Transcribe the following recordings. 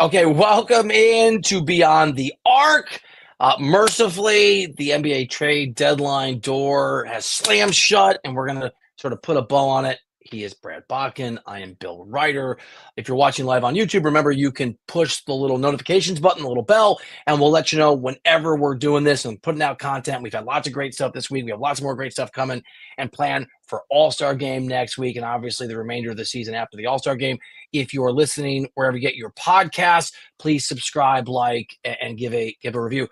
Okay, welcome in to Beyond the Arc. Mercifully, the NBA trade deadline door has slammed shut, and we're going to sort of put a bow on it. He is Brad Botkin. I am Bill Ryder. If you're watching live on YouTube, remember you can push the little notifications button, the little bell, and we'll let you know whenever we're doing this and putting out content. We've had lots of great stuff this week. We have lots more great stuff coming and plan for All-Star Game next week and obviously the remainder of the season after the All-Star Game. If you're listening wherever you get your podcasts, please subscribe, like, and give a review.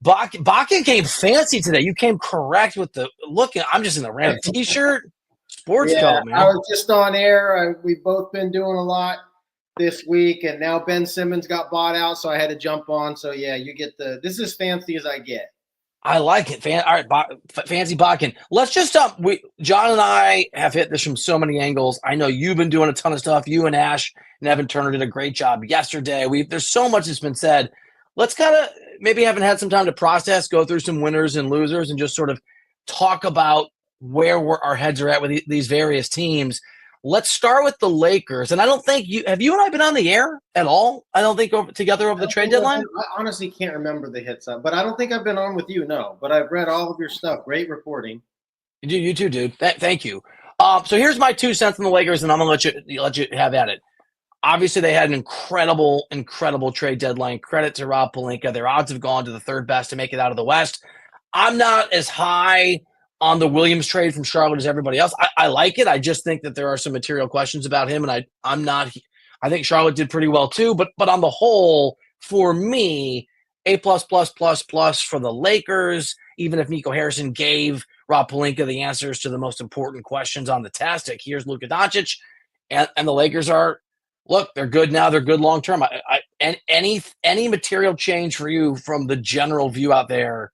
Botkin came fancy today. You came correct with the look. I'm just in a random T-shirt. Sports coat, man. I was just on air. We've both been doing a lot this week, and now Ben Simmons got bought out, so I had to jump on. So, yeah, you get this is as fancy as I get. I like it. All right, fancy Botkin. Let's just John and I have hit this from so many angles. I know you've been doing a ton of stuff. You and Ash and Evan Turner did a great job yesterday. There's so much that's been said. Let's kind of maybe haven't had some time to process, go through some winners and losers, and just sort of talk about where our heads are at with these various teams. Let's start with the Lakers. And I don't think you and I been on the air at all? I don't think together over the trade deadline? I honestly can't remember the hits up, but I don't think I've been on with you, no. But I've read all of your stuff. Great reporting. You too, dude. Thank you. So here's my 2 cents on the Lakers, and I'm going to let you have at it. Obviously, they had an incredible trade deadline. Credit to Rob Pelinka. Their odds have gone to the third best to make it out of the West. I'm not as high on the Williams trade from Charlotte as everybody else. I like it. I just think that there are some material questions about him, and I'm not. I think Charlotte did pretty well too. But on the whole, for me, A+++ for the Lakers. Even if Nico Harrison gave Rob Pelinka the answers to the most important questions on the test, like here's Luka Doncic, and the Lakers are. Look, they're good now. They're good long term. And any material change for you from the general view out there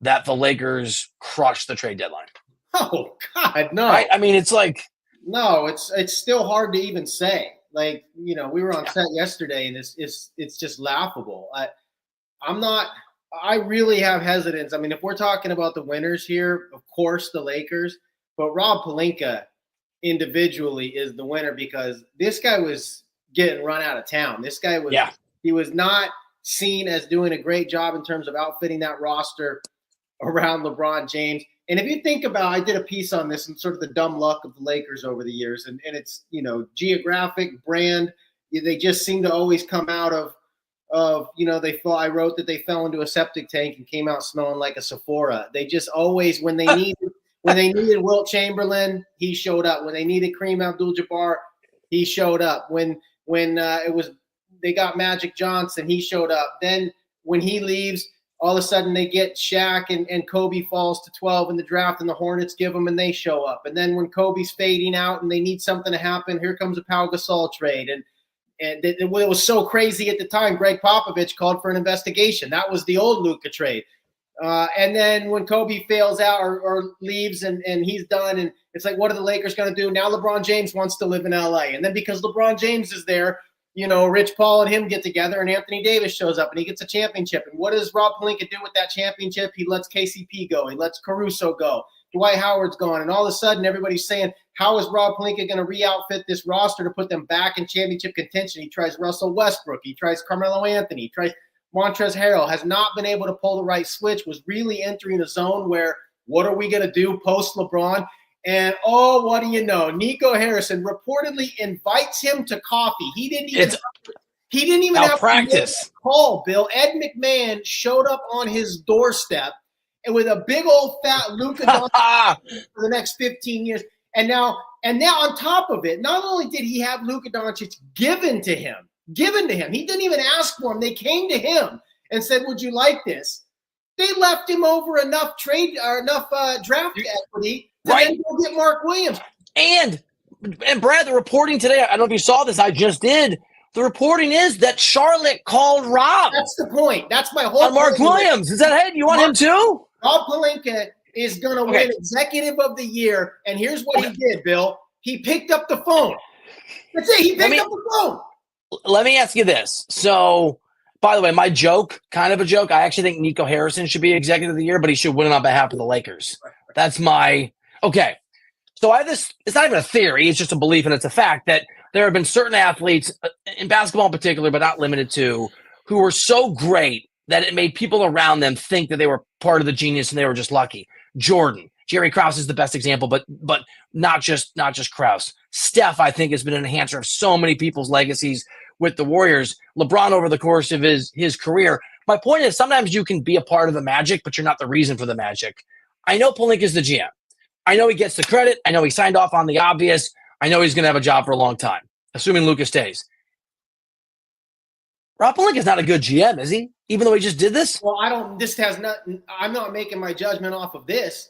that the Lakers crushed the trade deadline? Oh God, no! Right? I mean, it's like it's still hard to even say. Like we were on set yesterday, and it's just laughable. I really have hesitance. I mean, if we're talking about the winners here, of course the Lakers, but Rob Pelinka individually is the winner because this guy was getting run out of town. This guy was he was not seen as doing a great job in terms of outfitting that roster around LeBron James. And if you think about, I did a piece on this and sort of the dumb luck of the Lakers over the years, and it's geographic, brand. They just seem to always come out of I wrote that they fell into a septic tank and came out smelling like a Sephora. They just always when they needed Wilt Chamberlain, he showed up. When they needed Kareem Abdul-Jabbar, he showed up. When they got Magic Johnson, he showed up. Then when he leaves, all of a sudden they get Shaq and Kobe falls to 12 in the draft, and the Hornets give them, and they show up. And then when Kobe's fading out and they need something to happen, here comes a Pau Gasol trade. And it was so crazy at the time, Greg Popovich called for an investigation. That was the old Luka trade. And then when Kobe fails out or leaves and he's done, and it's like, what are the Lakers going to do? Now LeBron James wants to live in LA. And then because LeBron James is there, Rich Paul and him get together, and Anthony Davis shows up and he gets a championship. And what does Rob Pelinka do with that championship? He lets KCP go. He lets Caruso go. Dwight Howard's gone. And all of a sudden everybody's saying, how is Rob Pelinka going to re-outfit this roster to put them back in championship contention? He tries Russell Westbrook. He tries Carmelo Anthony. He tries Montrezl Harrell. Has not been able to pull the right switch, was really entering a zone where what are we going to do post LeBron? And, what do you know? Nico Harrison reportedly invites him to coffee. He didn't even have practice. To call, Bill. Ed McMahon showed up on his doorstep and with a big old fat Luka Doncic for the next 15 years. And now on top of it, not only did he have Luka Doncic given to him. He didn't even ask for him. They came to him and said, would you like this? They left him over enough draft equity to then go get Mark Williams. And Brad, the reporting today, I don't know if you saw this, I just did. The reporting is that Charlotte called Rob. That's the point. That's my whole point. Mark Williams. Is that it? You want him too? Rob Pelinka is going to win Executive of the Year. And here's what he did, Bill. He picked up the phone. That's it. He picked up the phone. Let me ask you this. So, by the way, my joke, kind of a joke, I actually think Nico Harrison should be Executive of the Year, but he should win it on behalf of the Lakers. That's my – okay. So I have this – it's not even a theory. It's just a belief, and it's a fact that there have been certain athletes, in basketball in particular, but not limited to, who were so great that it made people around them think that they were part of the genius and they were just lucky. Jordan, Jerry Krause is the best example, but not just Krause. Steph, I think, has been an enhancer of so many people's legacies with the Warriors. LeBron, over the course of his career. My point is, sometimes you can be a part of the magic, but you're not the reason for the magic. I know Pelinka is the GM. I know he gets the credit. I know he signed off on the obvious. I know he's going to have a job for a long time, assuming Luka stays. Rob Pelinka is not a good GM, is he? Even though he just did this? Well, I'm not making my judgment off of this.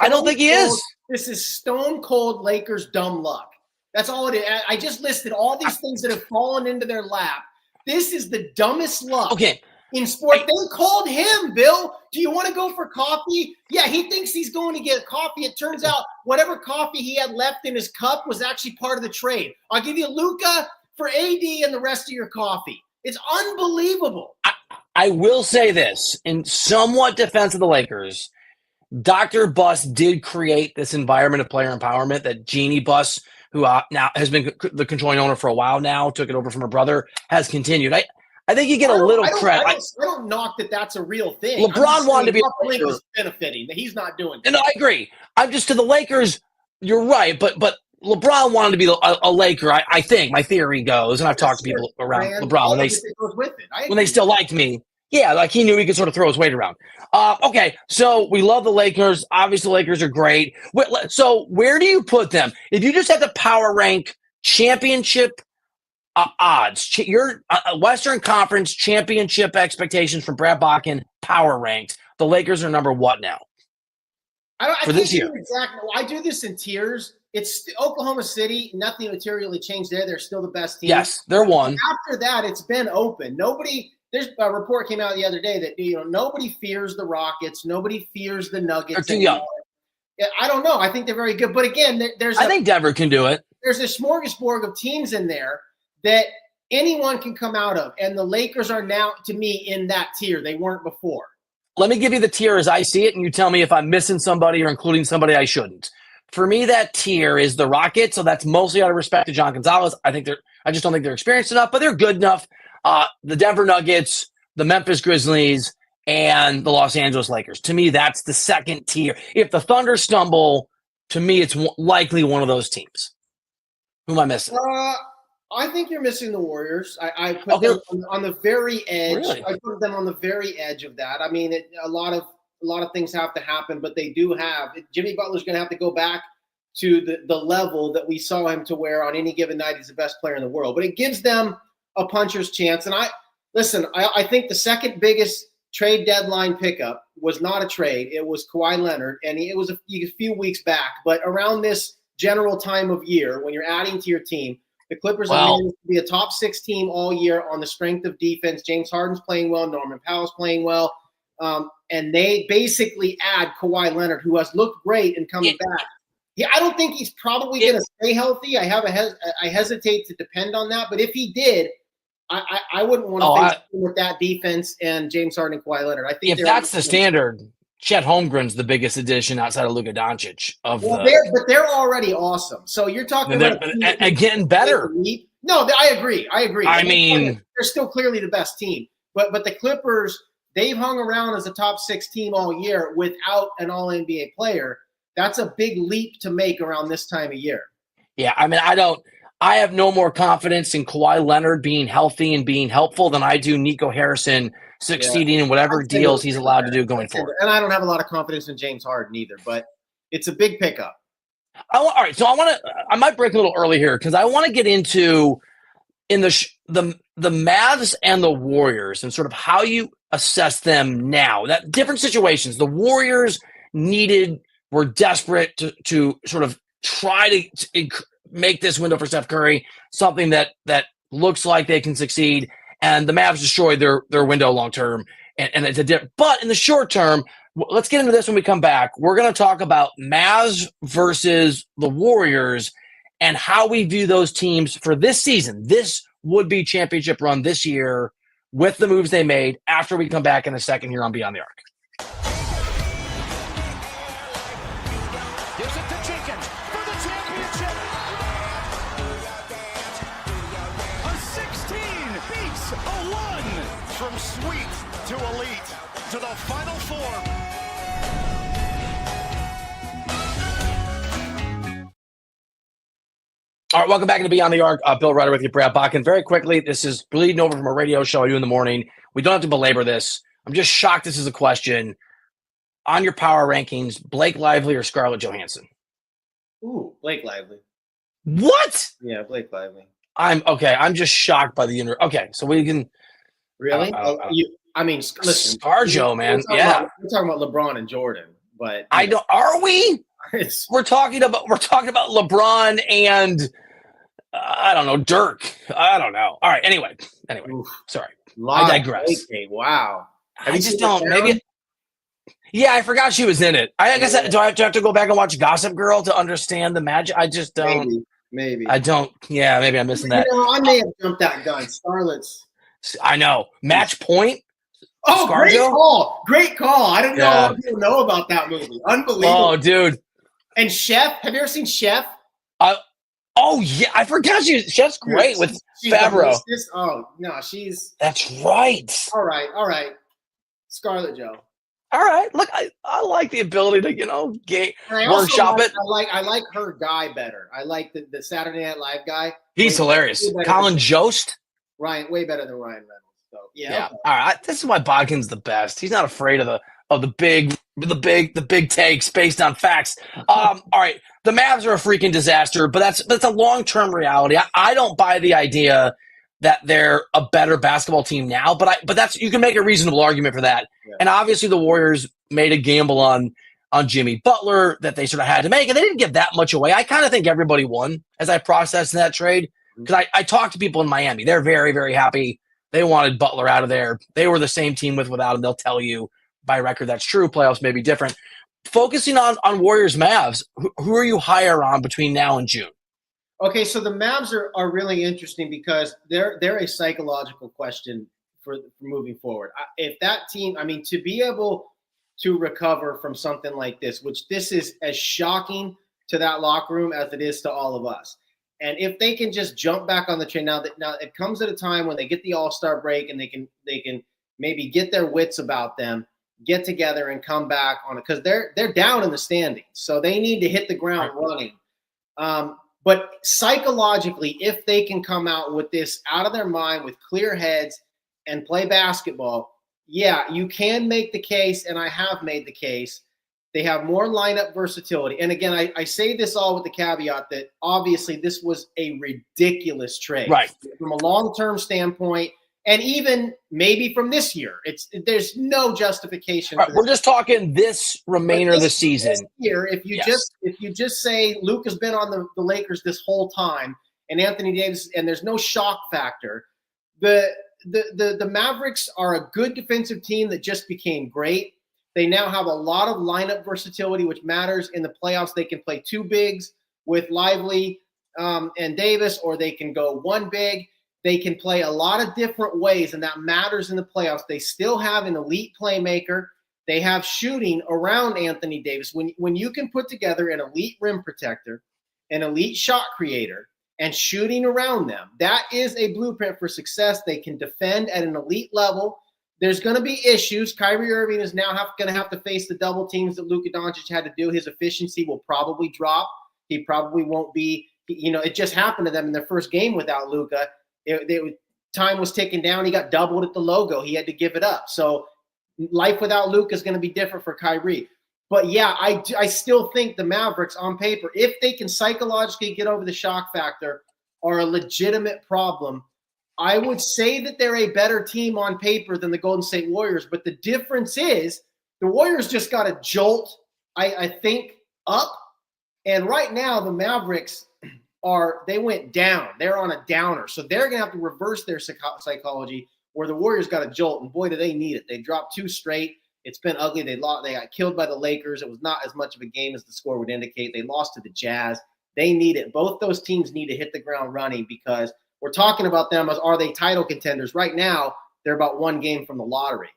I don't think he is. This is stone cold Lakers dumb luck. That's all it is. I just listed all these things that have fallen into their lap. This is the dumbest luck in sport. They called him, Bill. Do you want to go for coffee? Yeah, he thinks he's going to get coffee. It turns out whatever coffee he had left in his cup was actually part of the trade. I'll give you Luka for AD and the rest of your coffee. It's unbelievable. I will say this, in somewhat defense of the Lakers, Dr. Buss did create this environment of player empowerment that Jeannie Buss, who now has been the controlling owner for a while now, took it over from her brother, has continued. I think you get a little credit. I don't knock that that's a real thing. LeBron wanted to be Pelinka's benefiting, that he's not doing that. No, I agree. I'm just to the Lakers, you're right, but LeBron wanted to be a Laker, I think. My theory goes, and I've talked to people around LeBron when they still liked me. Yeah, like he knew he could sort of throw his weight around. Okay, so we love the Lakers. Obviously, the Lakers are great. So where do you put them? If you just had to power rank championship odds, your Western Conference championship expectations from Brad Botkin, power ranked, the Lakers are number what now? For this year? Exactly. I do this in tiers. It's Oklahoma City. Nothing materially changed there. They're still the best team. Yes, they're one. After that, it's been open. There's a report came out the other day that nobody fears the Rockets. Nobody fears the Nuggets. They're too young. I don't know. I think they're very good. But again, I think Denver can do it. There's a smorgasbord of teams in there that anyone can come out of. And the Lakers are now, to me, in that tier. They weren't before. Let me give you the tier as I see it, and you tell me if I'm missing somebody or including somebody I shouldn't. For me, that tier is the Rockets, so that's mostly out of respect to John Gonzalez. I just don't think they're experienced enough, but they're good enough. The Denver Nuggets, the Memphis Grizzlies, and the Los Angeles Lakers. To me, that's the second tier. If the Thunder stumble, to me, it's likely one of those teams. Who am I missing? I think you're missing the Warriors. I put them on the very edge. Really? I put them on the very edge of that. I mean, a lot of things have to happen, but they do have. Jimmy Butler's going to have to go back to the level that we saw him to where on any given night he's the best player in the world. But it gives them a puncher's chance. And I think the second biggest trade deadline pickup was not a trade. It was Kawhi Leonard, and it was a few weeks back. But around this general time of year, when you're adding to your team, the Clippers are going to be a top 6 team all year on the strength of defense. James Harden's playing well. Norman Powell's playing well. And they basically add Kawhi Leonard, who has looked great and coming back. Yeah, I don't think he's probably going to stay healthy. I hesitate to depend on that. But if he did, I wouldn't want to face him with that defense and James Harden and Kawhi Leonard. I think if that's the standard, Chet Holmgren's the biggest addition outside of Luka Doncic. But they're already awesome. So you're talking about getting better. No, I agree. I mean, they're still clearly the best team. But the Clippers, they've hung around as a top 6 team all year without an All-NBA player. That's a big leap to make around this time of year. Yeah, I mean, I have no more confidence in Kawhi Leonard being healthy and being helpful than I do Nico Harrison succeeding in whatever deals he's allowed to do going forward. And I don't have a lot of confidence in James Harden either, but it's a big pickup. All right, so I might break a little early here because I want to get into the Mavs and the Warriors and sort of how you assess them now. That different situations. The Warriors were desperate to sort of try to make this window for Steph Curry something that looks like they can succeed. And the Mavs destroyed their window long term, and it's a dip. But in the short term, let's get into this when we come back. We're going to talk about Mavs versus the Warriors and how we view those teams for this season. This would-be championship run this year with the moves they made after we come back in a second here on Beyond the Arc. From sweet to elite to the Final Four. All right, welcome back to Beyond the Arc. Bill Rutter with you, Brad Botkin. Very quickly, this is bleeding over from a radio show I do in the morning. We don't have to belabor this. I'm just shocked this is a question. On your power rankings, Blake Lively or Scarlett Johansson? Ooh, Blake Lively. What? Yeah, Blake Lively. I'm just shocked by the Okay, so we can. Really? Listen, ScarJo, man. We're talking about LeBron and Jordan, but I don't. Are we? We're talking about LeBron and I don't know, Dirk. I don't know. All right. Anyway. Oof. Sorry. I digress. Wow. I just don't. Maybe. Yeah, I forgot she was in it. I guess do I have to go back and watch Gossip Girl to understand the magic? I just don't. Maybe. I don't. Yeah, maybe I'm missing that. I may have jumped that gun. Scarlett's. I know. Match Point. Oh, ScarJo? Great call. I didn't know a lot of people know about that movie. Unbelievable. Oh, dude. And Chef. Have you ever seen Chef? Oh, yeah. I forgot Chef's great with Favreau. Oh, no, she's. That's right. All right. Scarlett Jo. All right. Look, I like the ability to, workshop it. I like her guy better. I like the Saturday Night Live guy. He's hilarious. Colin Jost. Ryan, way better than Ryan Reynolds. So yeah. Okay. All right. This is why Botkin's the best. He's not afraid of the big takes based on facts. All right. The Mavs are a freaking disaster, but that's a long-term reality. I don't buy the idea that they're a better basketball team now, but that's you can make a reasonable argument for that. Yeah. And obviously the Warriors made a gamble on Jimmy Butler that they sort of had to make, and they didn't give that much away. I kind of think everybody won as I processed that trade because I talked to people in Miami. They're very, very happy. They wanted Butler out of there. They were the same team without him. They'll tell you by record that's true. Playoffs may be different. Focusing on Warriors Mavs, who are you higher on between now and June? Okay, so the Mavs are really interesting because they're a psychological question for moving forward. If that team, to be able to recover from something like this, which this is as shocking to that locker room as it is to all of us. And if they can just jump back on the train now it comes at a time when they get the All-Star break and they can maybe get their wits about them, get together and come back on it because they're down in the standings. So they need to hit the ground running. But psychologically, if they can come out with this out of their mind with clear heads and play basketball, yeah, you can make the case, and I have made the case. They have more lineup versatility. And again, I say this all with the caveat that obviously this was a ridiculous trade. Right. From a long-term standpoint, and even maybe from this year. There's no justification. Right, we're just talking this remainder of the season. This year, if you just say Luke has been on the Lakers this whole time and Anthony Davis, and there's no shock factor, the Mavericks are a good defensive team that just became great. They now have a lot of lineup versatility, which matters in the playoffs. They can play two bigs with Lively and Davis, or they can go one big. They can play a lot of different ways, and that matters in the playoffs. They still have an elite playmaker. They have shooting around Anthony Davis. When you can put together an elite rim protector, an elite shot creator, and shooting around them, that is a blueprint for success. They can defend at an elite level. There's going to be issues. Kyrie Irving is now going to have to face the double teams that Luka Doncic had to do. His efficiency will probably drop. He probably won't be – it just happened to them in their first game without Luka. Time was ticking down. He got doubled at the logo. He had to give it up. So life without Luka is going to be different for Kyrie. But, yeah, I still think the Mavericks on paper, if they can psychologically get over the shock factor, are a legitimate problem. I would say that they're a better team on paper than the Golden State Warriors. But the difference is the Warriors just got a jolt, I think, up. And right now the Mavericks – they went down. They're on a downer. So they're going to have to reverse their psychology where the Warriors got a jolt. And boy, do they need it. They dropped two straight. It's been ugly. They got killed by the Lakers. It was not as much of a game as the score would indicate. They lost to the Jazz. They need it. Both those teams need to hit the ground running because we're talking about them as are they title contenders. Right now, they're about one game from the lottery.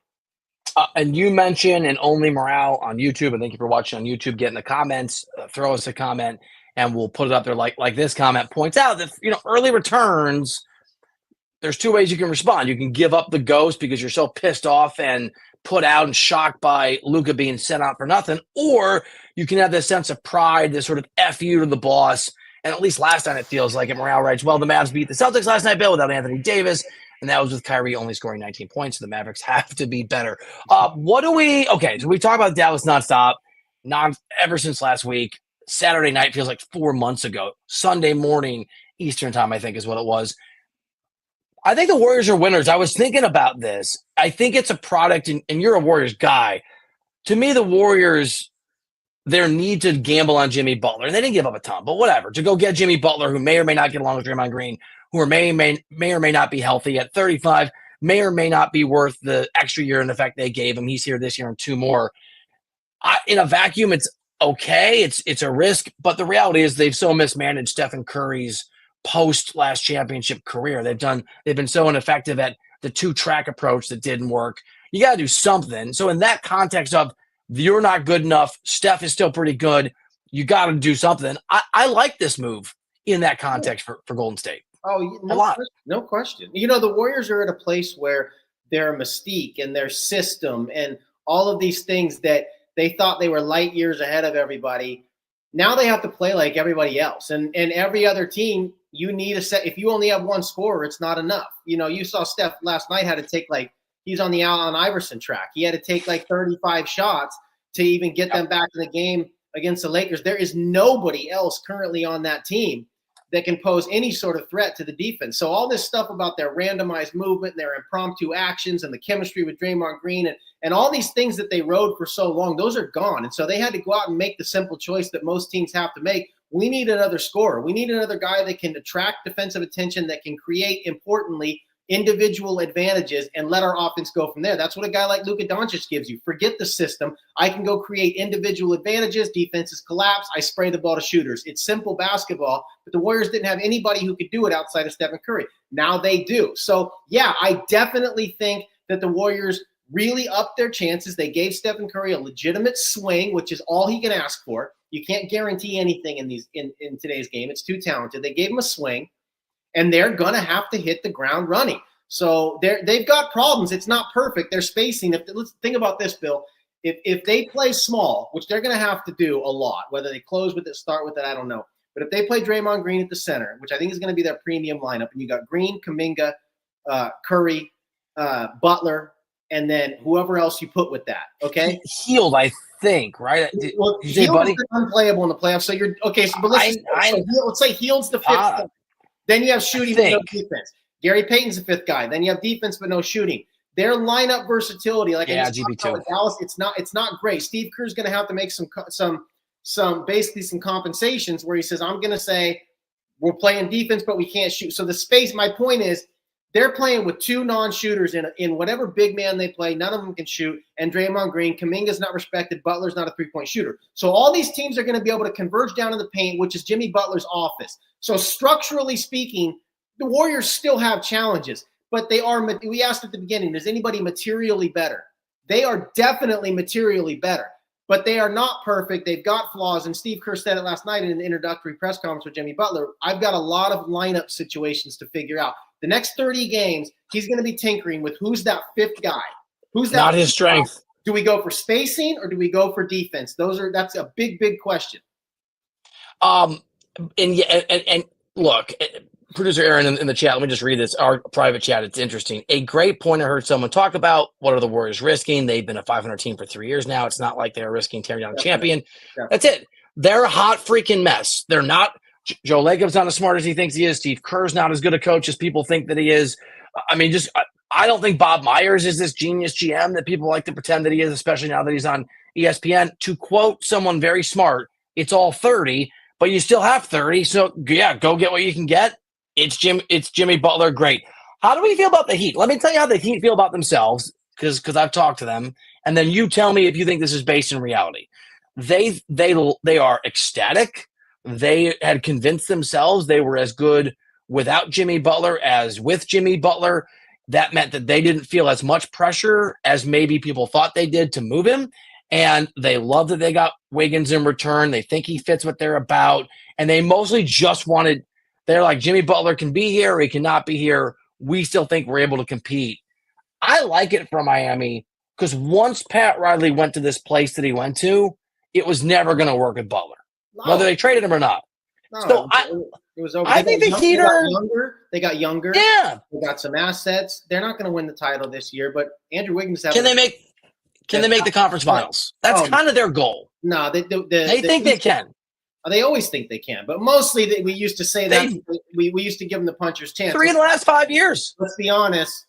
And you mentioned and only morale on YouTube. And thank you for watching on YouTube. Get in the comments. Throw us a comment. And we'll put it up there like this comment points out that, early returns there's two ways you can respond. You can give up the ghost because you're so pissed off and put out and shocked by Luka being sent out for nothing, or you can have this sense of pride, this sort of F you to the boss. And at least last time it feels like it. Morale writes, well, the Mavs beat the Celtics last night, Bill, without Anthony Davis, and that was with Kyrie only scoring 19 points, so the Mavericks have to be better. So we talk about Dallas nonstop, ever since last week. Saturday night feels like 4 months ago. Sunday morning, Eastern time, I think is what it was. I think the Warriors are winners. I was thinking about this. I think it's a product, and you're a Warriors guy. To me, the Warriors, their need to gamble on Jimmy Butler, and they didn't give up a ton, but whatever, to go get Jimmy Butler, who may or may not get along with Draymond Green, who may or may not be healthy at 35, may or may not be worth the extra year in effect they gave him. He's here this year and 2 more. In a vacuum, it's okay. It's a risk, but the reality is they've so mismanaged Stephen Curry's post last championship career. They've been so ineffective at the 2-track approach that didn't work. You got to do something. So in that context of you're not good enough, Steph is still pretty good, you got to do something. I like this move in that context for Golden State. Oh, no question. The Warriors are at a place where their mystique and their system and all of these things that they thought they were light years ahead of everybody, now they have to play like everybody else. And every other team, you need a set. If you only have one scorer, it's not enough. You saw Steph last night had to take he's on the Allen Iverson track. He had to take 35 shots to even get them back in the game against the Lakers. There is nobody else currently on that team that can pose any sort of threat to the defense. So all this stuff about their randomized movement, their impromptu actions, and the chemistry with Draymond Green, and all these things that they rode for so long, those are gone. And so they had to go out and make the simple choice that most teams have to make. We need another scorer. We need another guy that can attract defensive attention, that can create, importantly, individual advantages and let our offense go from there. That's what a guy like Luka Doncic gives you. Forget the system. I can go create individual advantages. Defenses collapse. I spray the ball to shooters. It's simple basketball, but the Warriors didn't have anybody who could do it outside of Stephen Curry. Now they do. So, yeah, I definitely think that the Warriors really upped their chances. They gave Stephen Curry a legitimate swing, which is all he can ask for. You can't guarantee anything in today's game. It's too talented. They gave him a swing. And they're going to have to hit the ground running. So they've got problems. It's not perfect. They're spacing. Let's think about this, Bill. If they play small, which they're going to have to do a lot, whether they close with it, start with it, I don't know. But if they play Draymond Green at the center, which I think is going to be their premium lineup, and you got Green, Kuminga, Curry, Butler, and then whoever else you put with that, okay? Hield, I think, right? Well, Hield's unplayable in the playoffs. So you're okay. So, but let's say Hield's the fifth. Then you have shooting but no defense. Gary Payton's the 5th guy. Then you have defense but no shooting. Their lineup versatility, GP2. Dallas, it's not great. Steve Kerr's going to have to make some compensations where he says, I'm going to say we're playing defense but we can't shoot. So the space. My point is, they're playing with 2 non-shooters in whatever big man they play. None of them can shoot. And Draymond Green, Kuminga's not respected. Butler's not a 3-point shooter. So all these teams are going to be able to converge down in the paint, which is Jimmy Butler's office. So structurally speaking, the Warriors still have challenges, but they are. We asked at the beginning, is anybody materially better? They are definitely materially better, but they are not perfect. They've got flaws. And Steve Kerr said it last night in an introductory press conference with Jimmy Butler. I've got a lot of lineup situations to figure out. The next 30 games, he's going to be tinkering with who's that 5th guy. Who's that? Not his strength. Guy? Do we go for spacing or do we go for defense? That's a big question. And look, producer Aaron in the chat, let me just read this, our private chat. It's interesting. A great point I heard someone talk about. What are the Warriors risking? They've been a 500 team for 3 years now. It's not like they're risking tearing down a champion. That's it. They're a hot freaking mess. They're not. Joe Lacob's not as smart as he thinks he is. Steve Kerr's not as good a coach as people think that he is. I mean, I don't think Bob Myers is this genius GM that people like to pretend that he is, especially now that he's on ESPN. To quote someone very smart, it's all 30, but you still have 30. So, yeah, go get what you can get. It's Jimmy Butler. Great. How do we feel about the Heat? Let me tell you how the Heat feel about themselves because I've talked to them, and then you tell me if you think this is based in reality. They are ecstatic. They had convinced themselves they were as good without Jimmy Butler as with Jimmy Butler. That meant that they didn't feel as much pressure as maybe people thought they did to move him. And they love that they got Wiggins in return. They think he fits what they're about. And they mostly just they're like, Jimmy Butler can be here or he cannot be here. we still think we're able to compete. I like it for Miami because once Pat Riley went to this place that he went to, it was never going to work with Butler, whether they traded him or not. No, So it was over. I think the Heat They got younger. Yeah. They got some assets. They're not going to win the title this year, but Andrew Wiggins. Can they make the conference finals? That's kind of their goal. No, they think they can. They always think they can, but mostly we used to say that we used to give them the puncher's chance. 3 in the last 5 years. Let's be honest.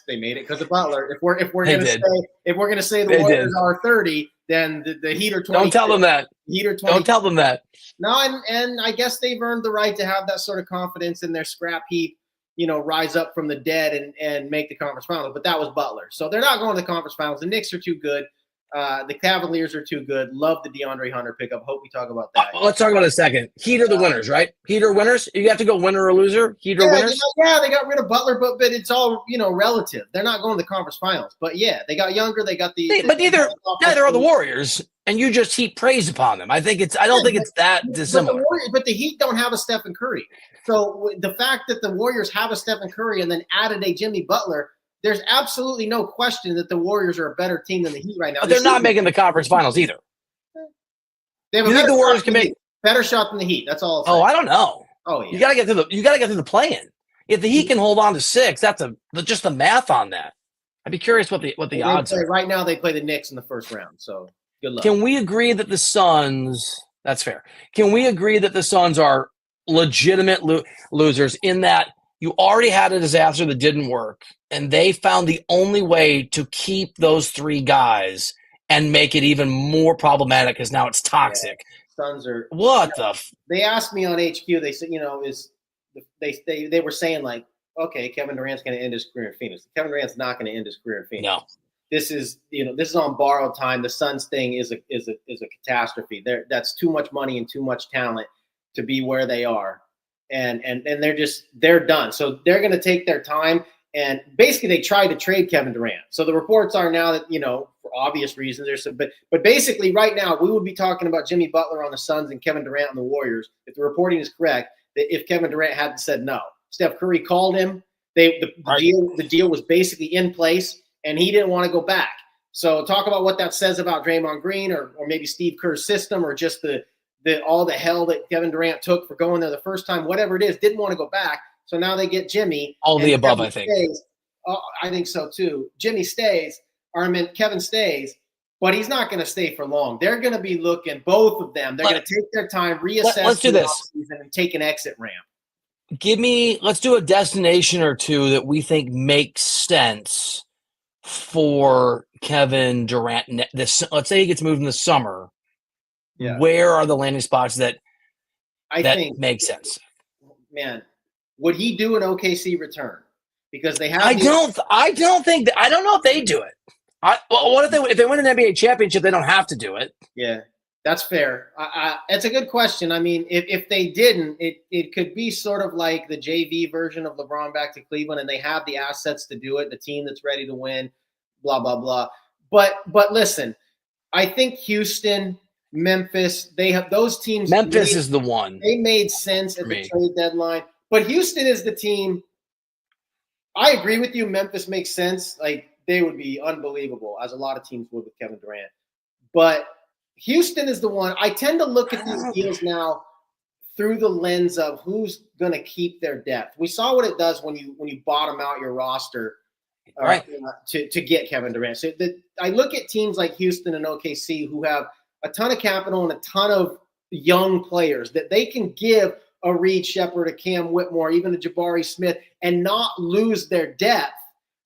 They made it because of Butler. If we're gonna say the Warriors are 30, then the Heat are 20. Don't tell them that. Heat are 20. Don't tell them that. No, and I guess they've earned the right to have that sort of confidence in their scrap heap, rise up from the dead and make the conference finals. But that was Butler. So they're not going to the conference finals. The Knicks are too good. The Cavaliers are too good. Love the DeAndre Hunter pickup. Hope we talk about that. Let's talk about it a second. Heat are the winners, right? Heat are winners. You have to go winner or loser. Heat are winners. Yeah, they got rid of Butler, but it's all relative. They're not going to the conference finals. But yeah, they got younger. They got but neither are the Warriors. And you just heap praise upon them. I don't think it's that dissimilar. But the Heat don't have a Stephen Curry. So the fact that the Warriors have a Stephen Curry and then added a Jimmy Butler, there's absolutely no question that the Warriors are a better team than the Heat right now. But they're not making the conference finals either. They have you think the Warriors can make better shot than the Heat? That's all. I don't know. Oh yeah. You got to get through the play-in. If the Heat can hold on to 6, that's just the math on that. I'd be curious what the odds are. Right now, they play the Knicks in the first round. So good luck. Can we agree that the Suns? That's fair. Can we agree that the Suns are legitimate losers in that you already had a disaster that didn't work, and they found the only way to keep those 3 guys and make it even more problematic because now it's toxic. Yeah. Suns are They asked me on HQ. They said, they were saying like, okay, Kevin Durant's going to end his career in Phoenix. Kevin Durant's not going to end his career in Phoenix. No. This is on borrowed time. The Suns thing is a catastrophe. That's too much money and too much talent to be where they are. And they're done. So they're going to take their time. And basically they tried to trade Kevin Durant. So the reports are now that, for obvious reasons, there's some, but basically right now we would be talking about Jimmy Butler on the Suns and Kevin Durant on the Warriors. If the reporting is correct, that if Kevin Durant hadn't said no, Steph Curry called him. The deal was basically in place and he didn't want to go back. So talk about what that says about Draymond Green or maybe Steve Kerr's system or just all the hell that Kevin Durant took for going there the first time, whatever it is, didn't want to go back. So now they get Jimmy. All the above, I think. I think so too. Kevin stays, but he's not going to stay for long. They're going to be looking, both of them. They're going to take their time, reassess let's do this and take an exit ramp. Let's do a destination or two that we think makes sense for Kevin Durant. Let's say he gets moved in the summer. Yeah. Where are the landing spots that think make sense? Man, would he do an OKC return? Because they have. I don't know if they do it. What if they win an NBA championship? They don't have to do it. Yeah, that's fair. It's a good question. I mean, if they didn't, it could be sort of like the JV version of LeBron back to Cleveland, and they have the assets to do it. The team that's ready to win. Blah blah blah. But listen, I think Houston, Memphis, they have those teams. Memphis is the one. They made sense at the trade deadline. But Houston is the team. I agree with you. Memphis makes sense. Like, they would be unbelievable, as a lot of teams would with Kevin Durant. But Houston is the one. I tend to look at these deals now through the lens of who's going to keep their depth. We saw what it does when you bottom out your roster to get Kevin Durant. So I look at teams like Houston and OKC who have a ton of capital and a ton of young players that they can give a Reed Shepherd, a Cam Whitmore, even a Jabari Smith, and not lose their depth.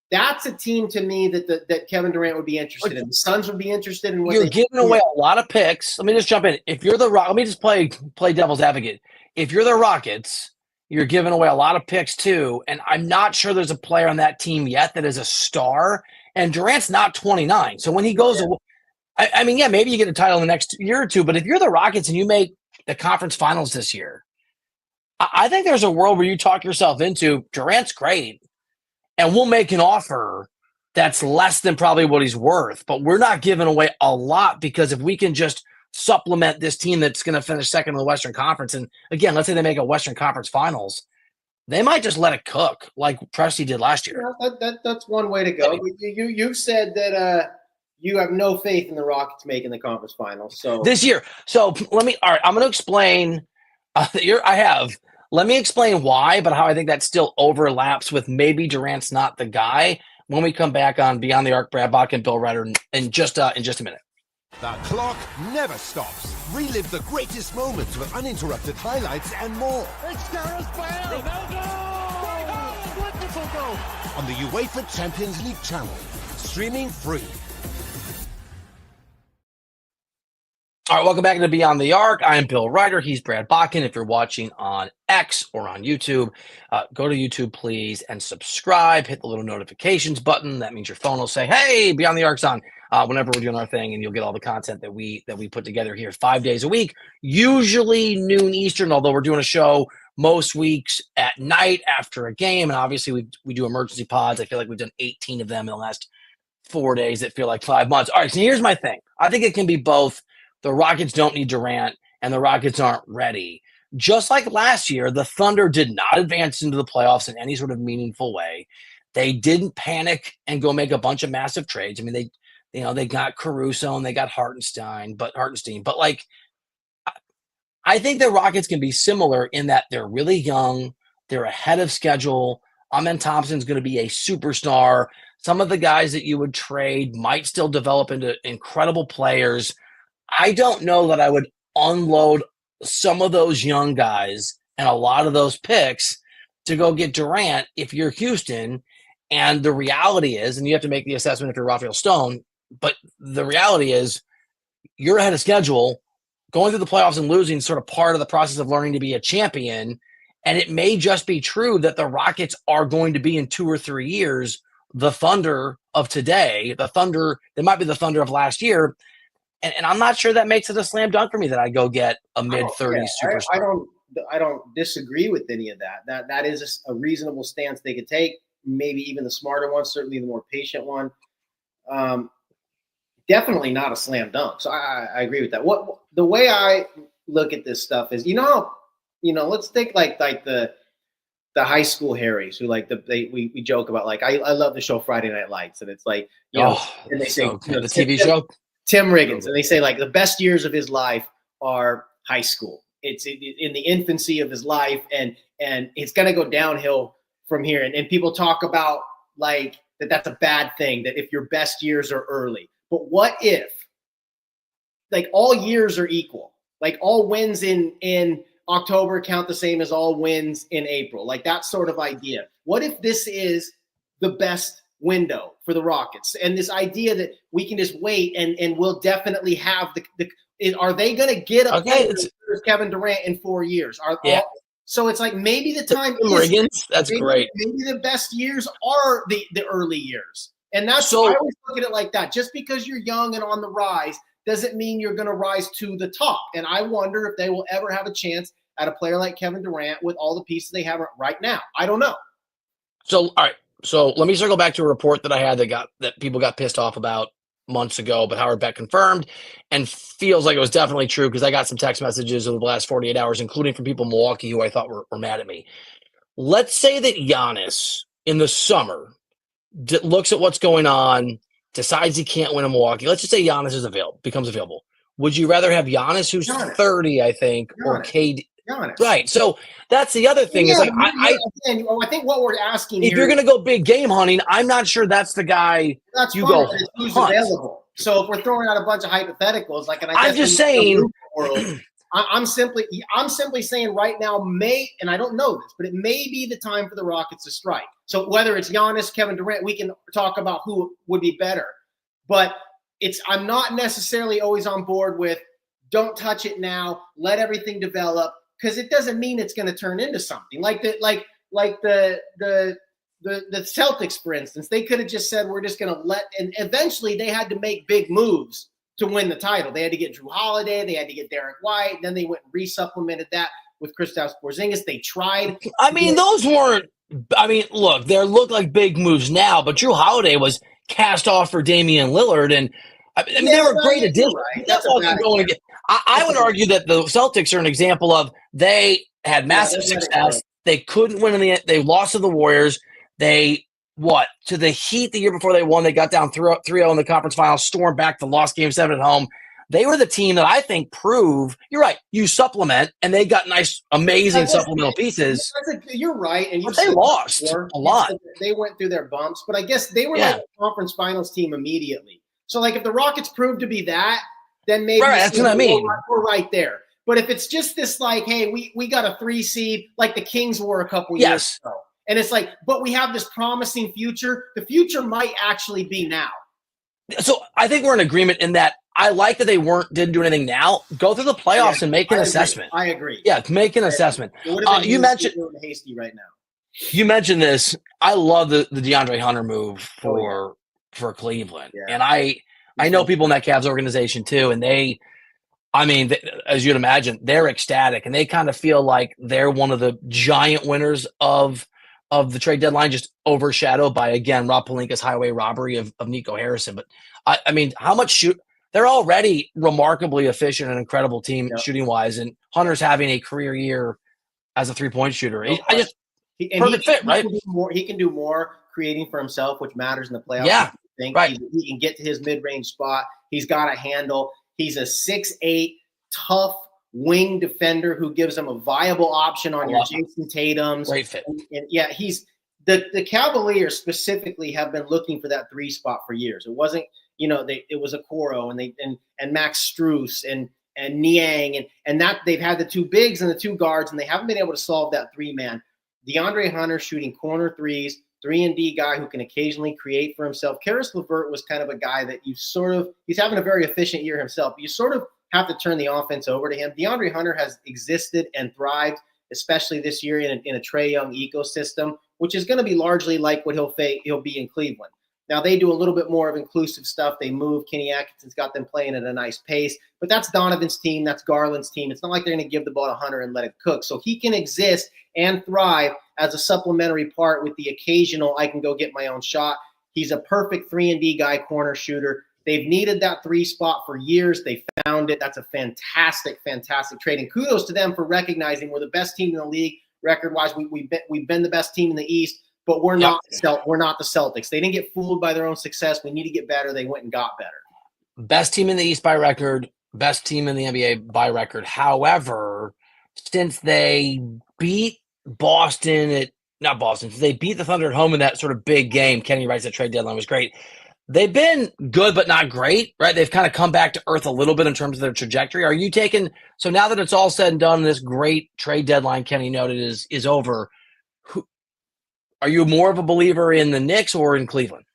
That's a team to me that Kevin Durant would be interested in. The Suns would be interested in. You're giving away a lot of picks. Let me just jump in. If you're the let me just play devil's advocate. If you're the Rockets, you're giving away a lot of picks too. And I'm not sure there's a player on that team yet that is a star. And Durant's not 29. So when he goes, I mean, yeah, maybe you get a title in the next year or two. But if you're the Rockets and you make the conference finals this year, I think there's a world where you talk yourself into Durant's great, and we'll make an offer that's less than probably what he's worth. But we're not giving away a lot because if we can just supplement this team that's going to finish second in the Western Conference, and again, let's say they make a Western Conference Finals, they might just let it cook like Presti did last year. That's one way to go. You said that you have no faith in the Rockets making the conference finals. So this year. So all right, I'm going to explain. Let me explain why, but how I think that still overlaps with maybe Durant's not the guy when we come back on Beyond the Arc, Brad Botkin, Bill Ryder in just a minute. The clock never stops. Relive the greatest moments with uninterrupted highlights and more. It's Gareth Bale. Ronaldo. Wonderful goal. On the UEFA Champions League channel. Streaming free. All right, welcome back to Beyond the Arc. I'm Bill Ryder. He's Brad Botkin. If you're watching on X or on YouTube, go to YouTube, please, and subscribe. Hit the little notifications button. That means your phone will say, hey, Beyond the Arc's on whenever we're doing our thing, and you'll get all the content that we put together here 5 days a week, usually noon Eastern, although we're doing a show most weeks at night after a game, and obviously we do emergency pods. I feel like we've done 18 of them in the last 4 days that feel like 5 months. All right, so here's my thing. I think it can be both. The Rockets don't need Durant, and the Rockets aren't ready. Just like last year, the Thunder did not advance into the playoffs in any sort of meaningful way. They didn't panic and go make a bunch of massive trades. I mean, they got Caruso and they got Hartenstein, but like, I think the Rockets can be similar in that they're really young, they're ahead of schedule. Amen Thompson's going to be a superstar. Some of the guys that you would trade might still develop into incredible players. I don't know that I would unload some of those young guys and a lot of those picks to go get Durant if you're Houston. And the reality is, and you have to make the assessment if you're Rafael Stone, but the reality is you're ahead of schedule. Going through the playoffs and losing is sort of part of the process of learning to be a champion. And it may just be true that the Rockets are going to be in 2 or 3 years the Thunder of today. They might be the Thunder of last year. And I'm not sure that makes it a slam dunk for me that I go get a mid-30s superstar. I don't disagree with any of that. That is a reasonable stance they could take. Maybe even the smarter one, certainly the more patient one. Definitely not a slam dunk. So I agree with that. The way I look at this stuff is, let's take like the high school Harrys who we joke about, like, I love the show Friday Night Lights, and it's like, and they say the TV show. Tim Riggins, and they say like the best years of his life are high school. It's in the infancy of his life, and it's going to go downhill from here. And people talk about like that's a bad thing, that if your best years are early. But what if like all years are equal? Like all wins in October count the same as all wins in April? Like that sort of idea. What if this is the best window for the Rockets, and this idea that we can just wait and we'll definitely have are they going to get Kevin Durant in 4 years? So it's like maybe the time is that's great. Maybe the best years are the early years, and that's I always look at it like that. Just because you're young and on the rise doesn't mean you're going to rise to the top. And I wonder if they will ever have a chance at a player like Kevin Durant with all the pieces they have right now. I don't know. So all right. So let me circle back to a report that I had that people got pissed off about months ago, but Howard Beck confirmed and feels like it was definitely true because I got some text messages over the last 48 hours, including from people in Milwaukee who I thought were mad at me. Let's say that Giannis in the summer looks at what's going on, decides he can't win in Milwaukee. Let's just say Giannis becomes available. Would you rather have Giannis, who's 30, I think, or KD? Giannis. Right. So that's the other thing. Is like I think what we're asking if you're going to go big game hunting, I'm not sure that's the guy you go who's hunt. Available. So if we're throwing out a bunch of hypotheticals, like, and I'm just saying. I'm simply saying right now and I don't know this, but it may be the time for the Rockets to strike. So whether it's Giannis, Kevin Durant, we can talk about who would be better. But I'm not necessarily always on board with don't touch it now, let everything develop. Because it doesn't mean it's going to turn into something like the Celtics, for instance. They could have just said we're just going to and eventually they had to make big moves to win the title. They had to get Drew Holiday, they had to get Derek White, then they went and resupplemented that with Kristaps Porzingis. They tried. I mean, those weren't. I mean, look, they look like big moves now, but Drew Holiday was cast off for Damian Lillard, and they were great additions. Right. That's going to get. I would argue that the Celtics are an example of they had massive success. They couldn't win in the end. They lost to the Warriors. They to the Heat the year before they won. They got down 3-0 in the conference finals, stormed back to lost game 7 at home. They were the team that I think prove you're right. You supplement, and they got nice, amazing supplemental pieces. You're right, and they lost a lot. They went through their bumps, but I guess they were like a conference finals team immediately. So, like, if the Rockets proved to be that, then maybe that's what I mean. We're right there. But if it's just this, like, hey, we got a 3 seed, like the Kings were a couple years ago, and it's like, but we have this promising future. The future might actually be now. So I think we're in agreement in that. I like that they didn't do anything now. Go through the playoffs and make an assessment. I agree. Yeah, make an assessment. You mentioned hasty right now. You mentioned this. I love the DeAndre Hunter move for Cleveland, and I know people in that Cavs organization too, and as you'd imagine, they're ecstatic, and they kind of feel like they're one of the giant winners of the trade deadline, just overshadowed by, again, Rob Pelinka's highway robbery of Nico Harrison. But I mean, how much they're already remarkably efficient and incredible team shooting wise, and Hunter's having a career year as a 3-point shooter. Perfect fit, right? He can do more creating for himself, which matters in the playoffs. Yeah, right. He can get to his mid-range spot. He's got a handle. He's a 6'8", tough wing defender who gives him a viable option on your Jason Tatum's. Great fit. And he's the Cavaliers specifically have been looking for that 3 spot for years. It wasn't, it was Okoro and Max Strus and Niang and that they've had the 2 bigs and the 2 guards, and they haven't been able to solve that 3-man. DeAndre Hunter shooting corner threes, 3-and-D guy who can occasionally create for himself. Karis LeVert was kind of a guy that he's having a very efficient year himself. You sort of have to turn the offense over to him. DeAndre Hunter has existed and thrived, especially this year in a Trae Young ecosystem, which is going to be largely like what he'll be in Cleveland. Now, they do a little bit more of inclusive stuff. They move. Kenny Atkinson's got them playing at a nice pace. But that's Donovan's team. That's Garland's team. It's not like they're going to give the ball to Hunter and let it cook. So he can exist and thrive as a supplementary part with the occasional, I can go get my own shot. He's a perfect 3-and-D guy, corner shooter. They've needed that 3 spot for years. They found it. That's a fantastic, fantastic trade. And kudos to them for recognizing we're the best team in the league record-wise. We've been the best team in the East. But we're not the Celtics. They didn't get fooled by their own success. We need to get better. They went and got better. Best team in the East by record, best team in the NBA by record. However, since they beat they beat the Thunder at home in that sort of big game, Kenny writes that trade deadline was great. They've been good but not great, right? They've kind of come back to earth a little bit in terms of their trajectory. Are you so now that it's all said and done, this great trade deadline Kenny noted is over, are you more of a believer in the Knicks or in Cleveland?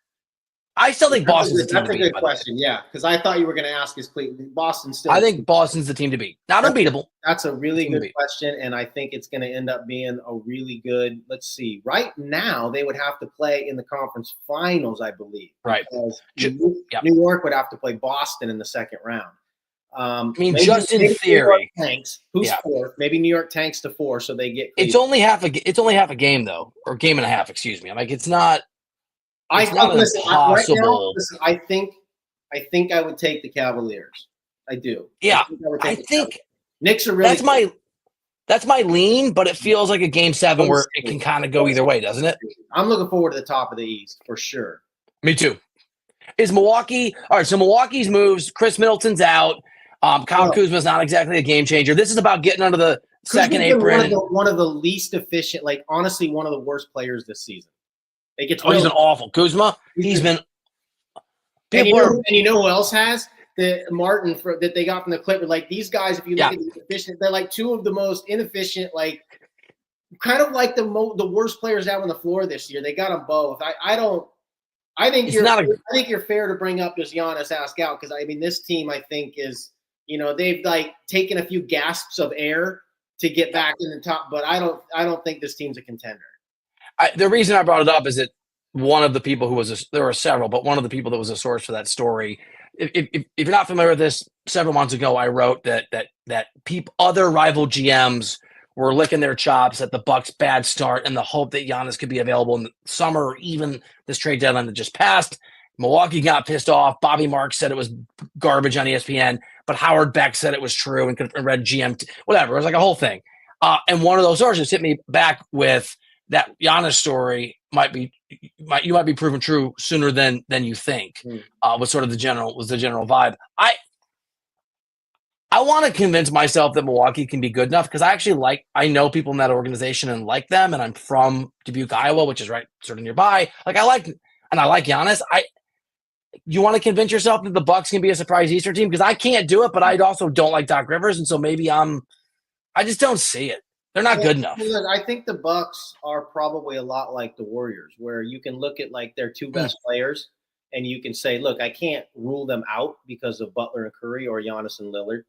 I still think Boston's the team to beat. That's a good question, because I thought you were going to ask is Boston still. I think Boston's the team to beat. Not unbeatable. That's a really good question, and I think it's going to end up being a really good, let's see. Right now, they would have to play in the conference finals, I believe. Right. Because New York would have to play Boston in the second round. Just in theory, tanks. Who's 4th? Maybe New York tanks to 4, so they get. It's only half a game though, or game and a half. Excuse me. I'm like, it's not. Impossible. I think I would take the Cavaliers. I do. Yeah, I think Knicks are really. That's my lean, but it feels like a game 7 where it can kind of go either way, doesn't it? I'm looking forward to the top of the East for sure. Me too. Is Milwaukee all right? So Milwaukee's moves. Chris Middleton's out. Kyle Kuzma's not exactly a game changer. This is about getting under the second apron. One of the least efficient, honestly, one of the worst players this season. He's been awful. Kuzma, he's been. And you know who else has? The Martin that they got from the Clippers. Like these guys, if you look at the efficient, they're like 2 of the most inefficient, kind of like the worst players out on the floor this year. They got them both. I think you're fair to bring up this Giannis ask out because this team I think is they've taken a few gasps of air to get back in the top, but I don't think this team's a contender. The reason I brought it up is that one of the people there were several, but one of the people that was a source for that story. If you're not familiar with this, several months ago I wrote that other rival GMs were licking their chops at the Bucks' bad start and the hope that Giannis could be available in the summer or even this trade deadline that just passed. Milwaukee got pissed off. Bobby Marks said it was garbage on ESPN, but Howard Beck said it was true and read GM, whatever. It was like a whole thing. And one of those sources hit me back with that Giannis story you might be proven true sooner than you think. Was sort of the general vibe. I want to convince myself that Milwaukee can be good enough because I know people in that organization and like them, and I'm from Dubuque, Iowa, which is right sort of nearby. I like Giannis. You want to convince yourself that the Bucks can be a surprise Easter team because I can't do it, but I also don't like Doc Rivers, and so maybe I just don't see it. They're not good enough. Look, I think the Bucks are probably a lot like the Warriors, where you can look at like their two best players, and you can say, look, I can't rule them out because of Butler and Curry or Giannis and Lillard.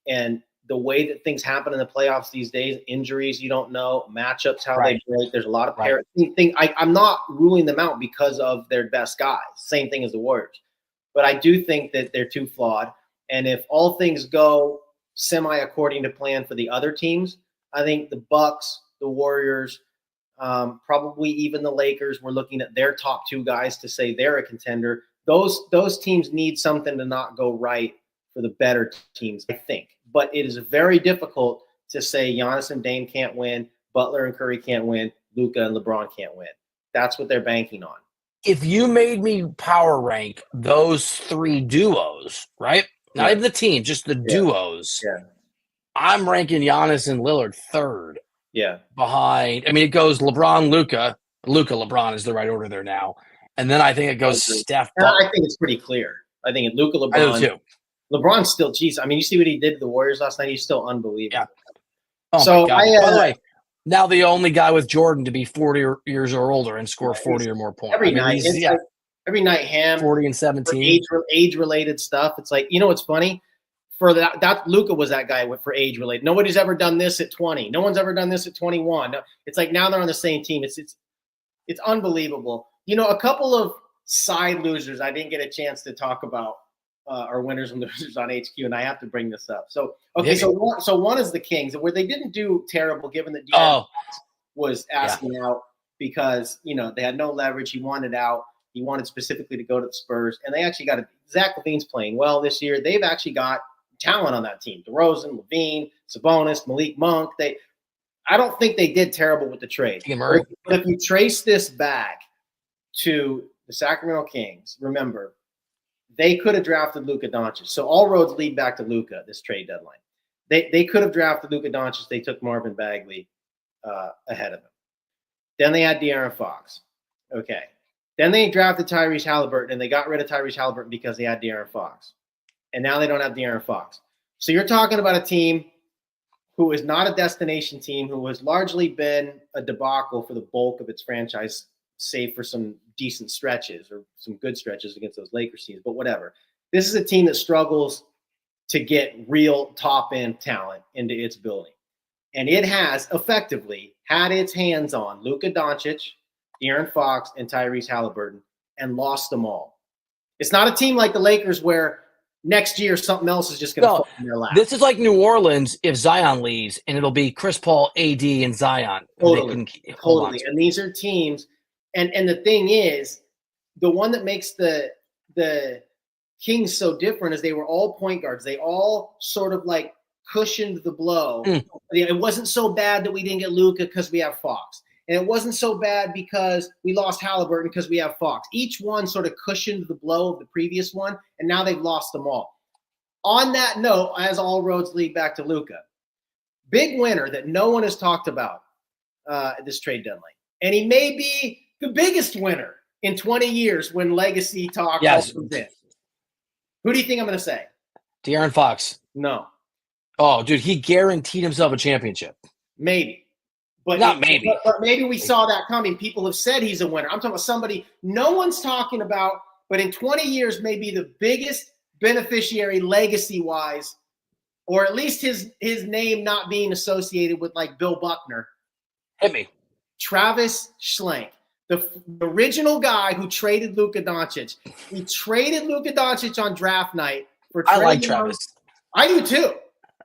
And the way that things happen in the playoffs these days, injuries you don't know, matchups, how they break. There's a lot of I'm not ruling them out because of their best guys. Same thing as the Warriors. But I do think that they're too flawed. And if all things go semi according to plan for the other teams, I think the Bucks, the Warriors, probably even the Lakers, we're looking at their top two guys to say they're a contender. Those teams need something to not go right for the better teams, I think. But it is very difficult to say Giannis and Dame can't win, Butler and Curry can't win, Luka and LeBron can't win. That's what they're banking on. If you made me power rank those three duos, right? Not even the team, just the duos. Yeah. I'm ranking Giannis and Lillard third. Yeah. Behind, it goes LeBron, Luka, LeBron is the right order there now. And then I think it goes Steph. I think it's pretty clear. I think Luka, LeBron. I do too. LeBron's still, geez. You see what he did to the Warriors last night? He's still unbelievable. Yeah. Oh my God. By the way, now the only guy with Jordan to be 40 years or older and score 40 or more points. Every night. Every night, 40 and 17. Age-related stuff. It's like, what's funny? For that Luka was that guy for age-related. Nobody's ever done this at 20. No one's ever done this at 21. It's like now they're on the same team. It's unbelievable. A couple of side losers I didn't get a chance to talk about are winners and losers on HQ, and I have to bring this up. So one is the Kings, where they didn't do terrible given that De'Aaron was asking out because they had no leverage. He wanted out. He wanted specifically to go to the Spurs, and they actually got Zach LaVine's playing well this year. They've actually got talent on that team: DeRozan, LaVine, Sabonis, Malik Monk. I don't think they did terrible with the trade. But if you trace this back to the Sacramento Kings, remember, they could have drafted Luka Doncic. So all roads lead back to Luka, this trade deadline. They could have drafted Luka Doncic. They took Marvin Bagley ahead of him. Then they had De'Aaron Fox. Okay. Then they drafted Tyrese Halliburton, and they got rid of Tyrese Halliburton because they had De'Aaron Fox. And now they don't have De'Aaron Fox. So you're talking about a team who is not a destination team, who has largely been a debacle for the bulk of its franchise, save for some decent stretches or some good stretches against those Lakers teams, but whatever. This is a team that struggles to get real top-end talent into its building. And it has effectively had its hands on Luka Doncic, De'Aaron Fox, and Tyrese Halliburton and lost them all. It's not a team like the Lakers where next year something else is just going to fall in their lap. This is like New Orleans if Zion leaves, and it'll be Chris Paul, AD, and Zion. Totally. And these are teams. And the thing is, the one that makes the Kings so different is they were all point guards. They all sort of like cushioned the blow. It wasn't so bad that we didn't get Luka because we have Fox. And it wasn't so bad because we lost Halliburton because we have Fox. Each one sort of cushioned the blow of the previous one, and now they've lost them all. On that note, as all roads lead back to Luka, big winner that no one has talked about at this trade deadline. And he may be the biggest winner in 20 years when legacy talk comes in. Who do you think I'm going to say? De'Aaron Fox. No. Oh, dude, he guaranteed himself a championship. Maybe. But maybe we saw that coming. People have said he's a winner. I'm talking about somebody no one's talking about, but in 20 years may be the biggest beneficiary legacy-wise, or at least his name not being associated with like Bill Buckner. Hit me. Travis Schlenk, the original guy who traded Luka Doncic. He traded Luka Doncic on draft night for Trae I like Young. Travis. I do too.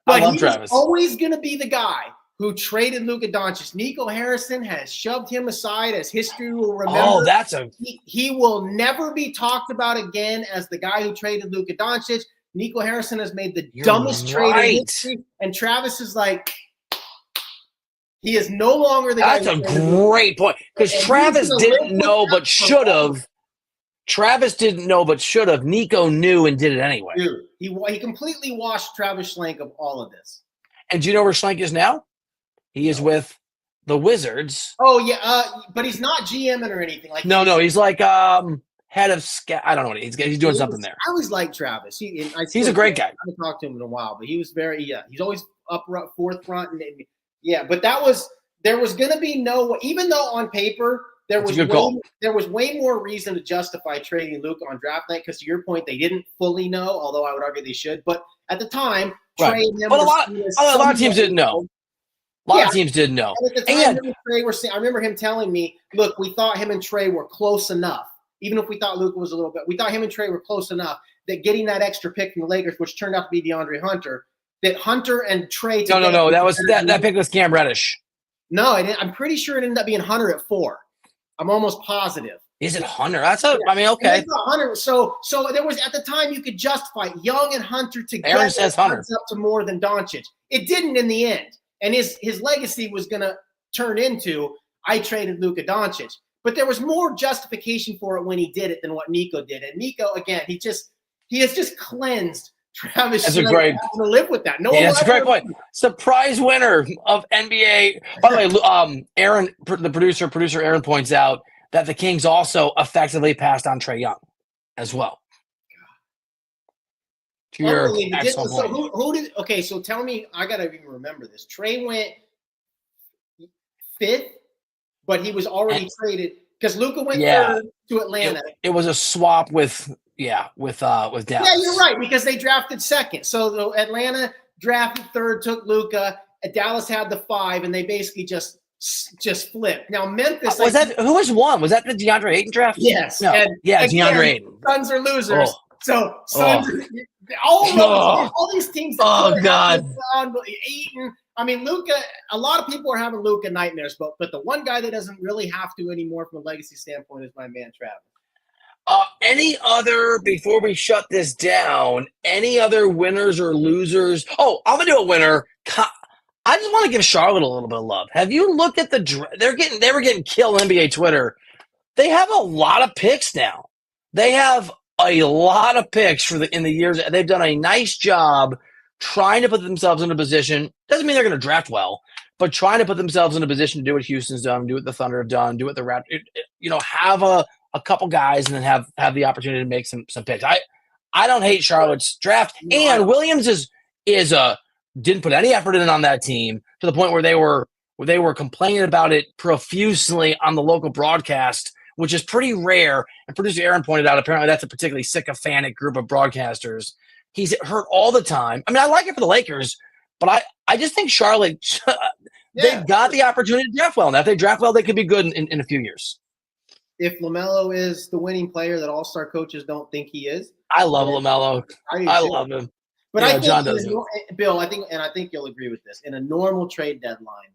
But I love he's Travis. Always going to be the guy who traded Luka Doncic. Nico Harrison has shoved him aside, as history will remember. Oh, he will never be talked about again as the guy who traded Luka Doncic. Nico Harrison has made the dumbest trade in history, and Travis is like, He is no longer the guy. That's a great point because Travis didn't know but should have. Travis didn't know but should have. Nico knew and did it anyway. Dude, he completely washed Travis Schlenk of all of this. And do you know where Schlenk is now? He is with the Wizards. Oh yeah, but he's not GMing or anything. Like no, he's like head of scout. I don't know what he's doing something there. I always liked Travis. He's a great guy. I haven't talked to him in a while, but he was very he's always up fourth front and but there was going to be no, even though on paper there was way more reason to justify trading Luka on draft night because to your point they didn't fully know, although I would argue they should. But at the time, trading him. But a lot of teams didn't know. A lot of teams didn't know. And at the time, I remember him telling me, "Look, we thought him and Trey were close enough. Even if we thought Luka was a little bit, we thought him and Trey were close enough that getting that extra pick from the Lakers, which turned out to be DeAndre Hunter, that Hunter and Trey. No. That pick was Cam Reddish. No, I'm pretty sure it ended up being Hunter at 4. I'm almost positive. Is it Hunter? I mean, okay. Hunter. So there was at the time you could justify Young and Hunter together. Aaron says Hunter up to more than Doncic. It didn't in the end, and his legacy was going to turn into I traded Luka Doncic. But there was more justification for it when he did it than what Nico did. And Nico, again, he has just cleansed Travis. That's a great to live with that. That's a great point. Surprise winner of NBA. By the way, Aaron, the producer Aaron points out that the Kings also effectively passed on Trae Young as well. To your excellent point. So who did? Okay, so tell me. I gotta even remember this. Trae went 5th. But he was already traded because Luka went 3rd to Atlanta. It was a swap with Dallas. Yeah, you're right because they drafted 2nd. So the Atlanta drafted 3rd, took Luka. Dallas had the 5, and they basically just flipped. Now Memphis who was 1? Was that the DeAndre Ayton draft? Yes. No. DeAndre Ayton. Suns are losers. Oh. So Suns, all these teams. God. Ayton. I mean, Luka, a lot of people are having Luka nightmares, but the one guy that doesn't really have to anymore from a legacy standpoint is my man, Travis. Any other, before we shut this down, any other winners or losers? Oh, I'm going to do a winner. I just want to give Charlotte a little bit of love. Have you looked at they were getting killed on NBA Twitter. They have a lot of picks now. They have a lot of picks in the years. They've done a nice job trying to put themselves in a position. Doesn't mean they're going to draft well, but trying to put themselves in a position to do what Houston's done, do what the Thunder have done, do what the Raptors, have a couple guys and then have the opportunity to make some picks. I don't hate Charlotte's draft. And Williams is didn't put any effort in on that team to the point where they were complaining about it profusely on the local broadcast, which is pretty rare. And producer Aaron pointed out, apparently that's a particularly sycophantic group of broadcasters. He's hurt all the time. I mean, I like it for the Lakers, but I just think Charlotte, they've got the opportunity to draft well. Now, if they draft well, they could be good in a few years. If LaMelo is the winning player that all-star coaches don't think he is. I love LaMelo. I love him. But I think, John doesn't. Bill, I think you'll agree with this. In a normal trade deadline,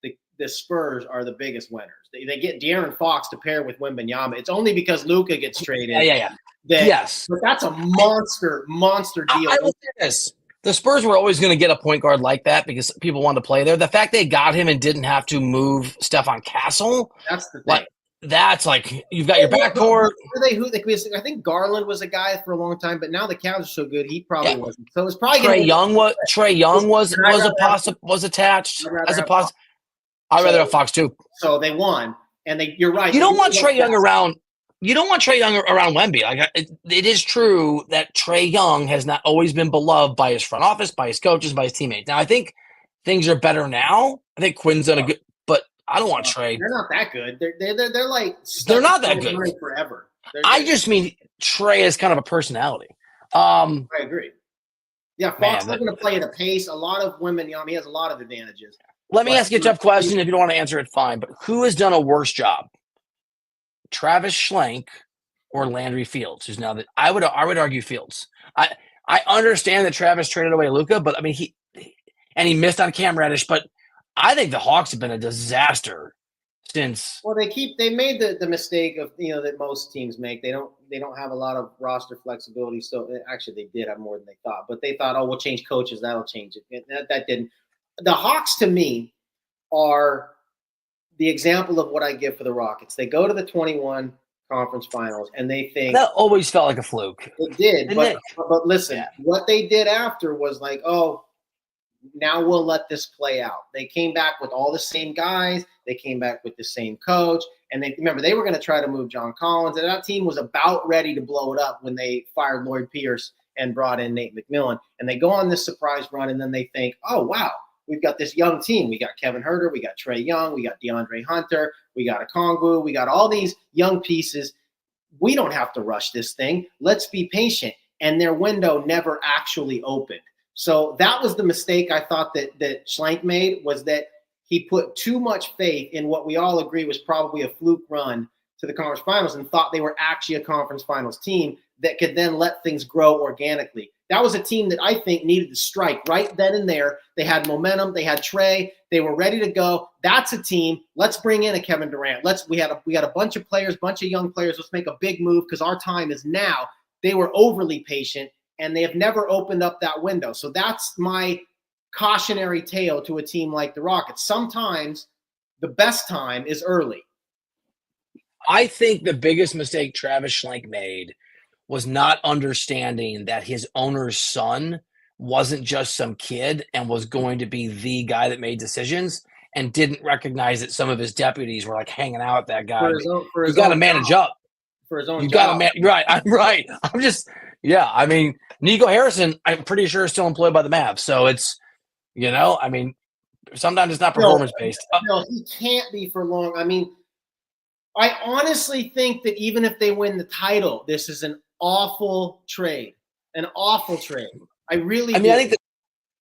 the Spurs are the biggest winners. They get De'Aaron Fox to pair with Wembanyama. It's only because Luka gets traded. Yeah. Yes. But that's a monster deal. I will say this. The Spurs were always going to get a point guard like that because people wanted to play there. The fact they got him and didn't have to move Stephon Castle. That's the thing. That's like you've got your backcourt. I think Garland was a guy for a long time, but now the Cavs are so good, he probably wasn't. So it's probably Trae Young was attached as a possible. I'd rather have Fox too. So they won, and you're right. You don't want Trae Young around. You don't want Trae Young around Wemby. Like it is true that Trae Young has not always been beloved by his front office, by his coaches, by his teammates. Now I think things are better now. I think Quinn's done a good, but I don't want Trae. They're not that good. They're like they're not that good forever. I just mean Trae is kind of a personality. I agree. Yeah, Fox is going to play at a pace. A lot of women, he has a lot of advantages. Let me ask you a tough question. If you don't want to answer it, fine. But who has done a worse job? Travis Schlenk or Landry Fields? Who's now that I would argue Fields. I understand that Travis traded away Luka, but I mean he missed on Cam Reddish. But I think the Hawks have been a disaster since. Well, they made the mistake of that most teams make. They don't have a lot of roster flexibility. So actually, they did have more than they thought. But they thought, we'll change coaches. That'll change it. That didn't. The Hawks, to me, are the example of what I give for the Rockets. They go to the 21 conference finals and they think that always felt like a fluke. it did, but listen, Yeah. what they did after was like, oh, now we'll let this play out. They came back with all the same guys. They came back with the same coach. And they were going to try to move John Collins. And that team was about ready to blow it up when they fired Lloyd Pierce and brought in Nate McMillan. And they go on this surprise run, and then they think, oh, wow, we've got this young team. We got Kevin Huerter. We got Trae Young. We got DeAndre Hunter. We got Okongwu. We got all these young pieces. We don't have to rush this thing. Let's be patient. And their window never actually opened. So that was the mistake I thought that Schlenk made, was that he put too much faith in what we all agree was probably a fluke run to the conference finals and thought they were actually a conference finals team that could then let things grow organically. That was a team that I think needed to strike right then and there. They had momentum. They had Trae. They were ready to go. That's a team. Let's bring in a Kevin Durant. We had a bunch of players, bunch of young players. Let's make a big move because our time is now. They were overly patient, and they have never opened up that window. So that's my cautionary tale to a team like the Rockets. Sometimes the best time is early. I think the biggest mistake Travis Schlenk made was not understanding that his owner's son wasn't just some kid and was going to be the guy that made decisions, and didn't recognize that some of his deputies were like hanging out with that guy. You got to manage up. For his own you job. got to right. I'm right. I'm just, yeah. I mean, Nico Harrison, I'm pretty sure is still employed by the Mavs. So it's, I mean, sometimes it's not performance based. No, he can't be for long. I mean, I honestly think that even if they win the title, this is an awful trade. An awful trade. I really do.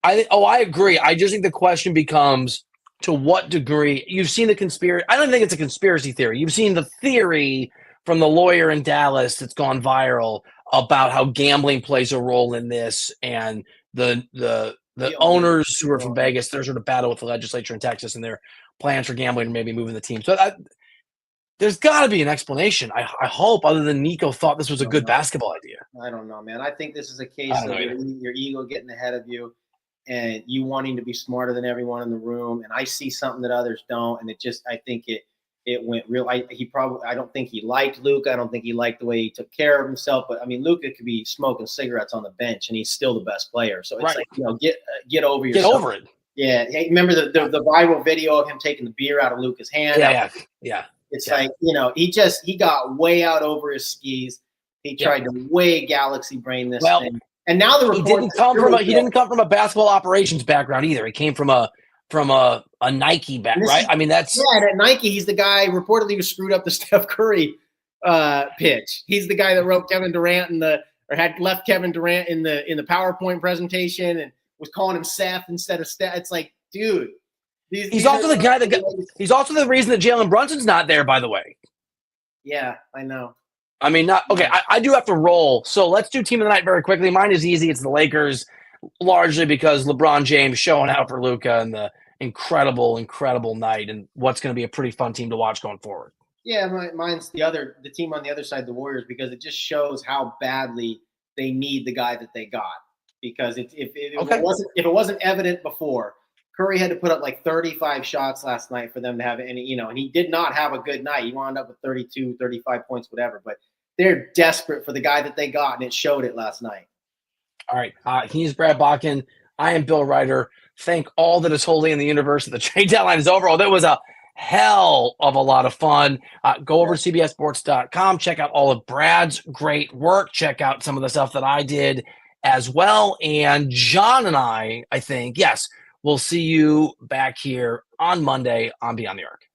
I agree. I just think the question becomes, to what degree you've seen the conspiracy. I don't think it's a conspiracy theory. You've seen the theory from the lawyer in Dallas that's gone viral about how gambling plays a role in this, and the owners who are from Vegas, they're sort of battle with the legislature in Texas and their plans for gambling and maybe moving the team. So there's got to be an explanation. I hope, other than Nico thought this was a good basketball idea. I don't know, man. I think this is a case of your ego getting ahead of you and you wanting to be smarter than everyone in the room. And I see something that others don't. And I think it went real. I don't think he liked Luka. I don't think he liked the way he took care of himself. But I mean, Luka could be smoking cigarettes on the bench and he's still the best player. So it's get over yourself. Get over it. Yeah. Hey, remember the viral video of him taking the beer out of Luka's hand? Yeah. It's like, he got way out over his skis. He tried to way galaxy brain this thing. And now he didn't come from a basketball operations background either. He came from a Nike background, right? I mean, that's and at Nike, he's the guy reportedly who screwed up the Steph Curry pitch. He's the guy that wrote Kevin Durant had left Kevin Durant in the PowerPoint presentation and was calling him Seth instead of Steph. It's like, dude. He's also the reason that Jalen Brunson's not there, by the way. Yeah, I know. I mean, I do have to roll. So let's do team of the night very quickly. Mine is easy. It's the Lakers, largely because LeBron James showing out for Luka and the incredible, incredible night, and what's going to be a pretty fun team to watch going forward. Yeah, mine's the team on the other side, the Warriors, because it just shows how badly they need the guy that they got. Because if it wasn't evident before, Curry had to put up like 35 shots last night for them to have any, and he did not have a good night. He wound up with 32, 35 points, whatever. But they're desperate for the guy that they got, and it showed it last night. All right. He's Brad Botkin. I am Bill Ryder. Thank all that is holy in the universe that the trade deadline is over. That was a hell of a lot of fun. Go over to CBSSports.com. Check out all of Brad's great work. Check out some of the stuff that I did as well. And John and I think, yes, we'll see you back here on Monday on Beyond the Arc.